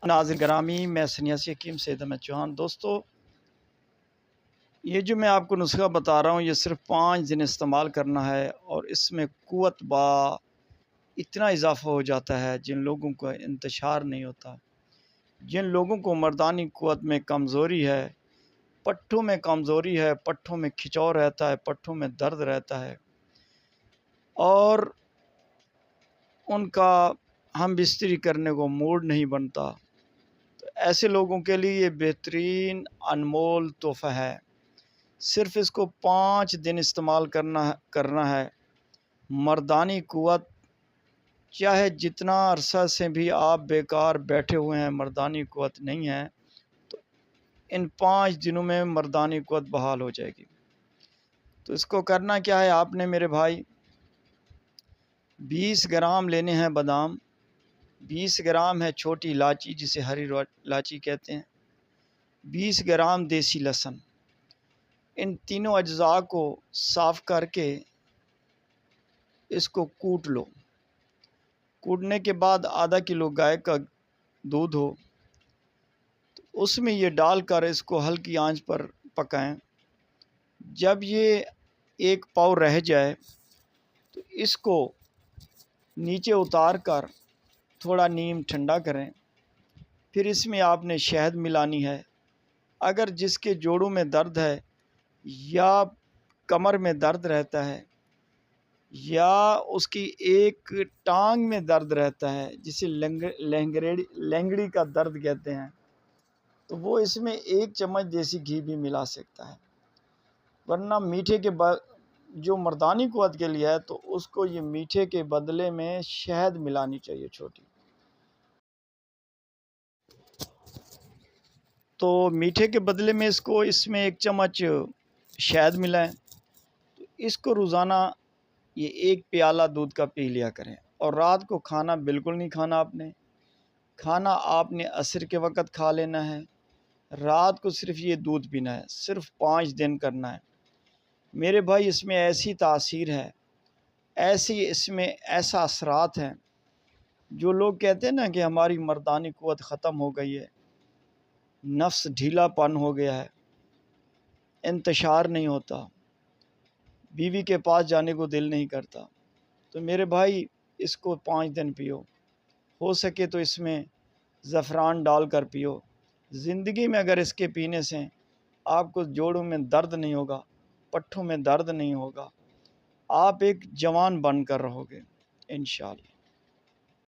ناظر گرامی، میں سنیاسی حکیم سید احمد چوہان۔ دوستو، یہ جو میں آپ کو نسخہ بتا رہا ہوں یہ صرف 5 دن استعمال کرنا ہے اور اس میں قوت با اتنا اضافہ ہو جاتا ہے جن لوگوں کو انتشار نہیں ہوتا، جن لوگوں کو مردانی قوت میں کمزوری ہے، پٹھوں میں کمزوری ہے، پٹھوں میں کھچاؤ رہتا ہے، پٹھوں میں درد رہتا ہے اور ان کا ہم بستری کرنے کو موڈ نہیں بنتا، تو ایسے لوگوں کے لیے یہ بہترین انمول تحفہ ہے۔ صرف اس کو 5 دن استعمال کرنا ہے۔ مردانی قوت، چاہے جتنا عرصہ سے بھی آپ بیکار بیٹھے ہوئے ہیں، مردانی قوت نہیں ہے، تو ان 5 دنوں میں مردانی قوت بحال ہو جائے گی۔ تو اس کو کرنا کیا ہے، آپ نے میرے بھائی 20 گرام لینے ہیں بادام، 20 گرام ہے چھوٹی الائچی جسے ہری الائچی کہتے ہیں، 20 گرام دیسی لہسن۔ ان تینوں اجزاء کو صاف کر کے اس کو کوٹ لو۔ کوٹنے کے بعد آدھا کلو گائے کا دودھ ہو تو اس میں یہ ڈال کر اس کو ہلکی آنچ پر پکائیں۔ جب یہ 1 پاؤ رہ جائے تو اس کو نیچے اتار کر تھوڑا نیم ٹھنڈا کریں۔ پھر اس میں آپ نے شہد ملانی ہے۔ اگر جس کے جوڑوں میں درد ہے یا کمر میں درد رہتا ہے یا اس کی ایک ٹانگ میں درد رہتا ہے جسے لینگڑی کا درد کہتے ہیں، تو وہ اس میں 1 چمچ دیسی گھی بھی ملا سکتا ہے۔ ورنہ میٹھے کے جو مردانی قوت کے لیے ہے تو اس کو یہ میٹھے کے بدلے میں شہد ملانی چاہیے چھوٹی۔ تو میٹھے کے بدلے میں اس میں 1 چمچ شہد ملائیں۔ تو اس کو روزانہ یہ 1 پیالہ دودھ کا پی لیا کریں، اور رات کو کھانا بالکل نہیں کھانا کھانا آپ نے عصر کے وقت کھا لینا ہے۔ رات کو صرف یہ دودھ پینا ہے، صرف 5 دن کرنا ہے میرے بھائی۔ اس میں ایسی تاثیر ہے، اس میں ایسا اثرات ہیں، جو لوگ کہتے ہیں نا کہ ہماری مردانی قوت ختم ہو گئی ہے، نفس ڈھیلا پن ہو گیا ہے، انتشار نہیں ہوتا، بیوی کے پاس جانے کو دل نہیں کرتا، تو میرے بھائی اس کو 5 دن پیو۔ ہو سکے تو اس میں زعفران ڈال کر پیو۔ زندگی میں اگر اس کے پینے سے آپ کو جوڑوں میں درد نہیں ہوگا، پٹھوں میں درد نہیں ہوگا، آپ ایک جوان بن کر رہو گے انشاءاللہ۔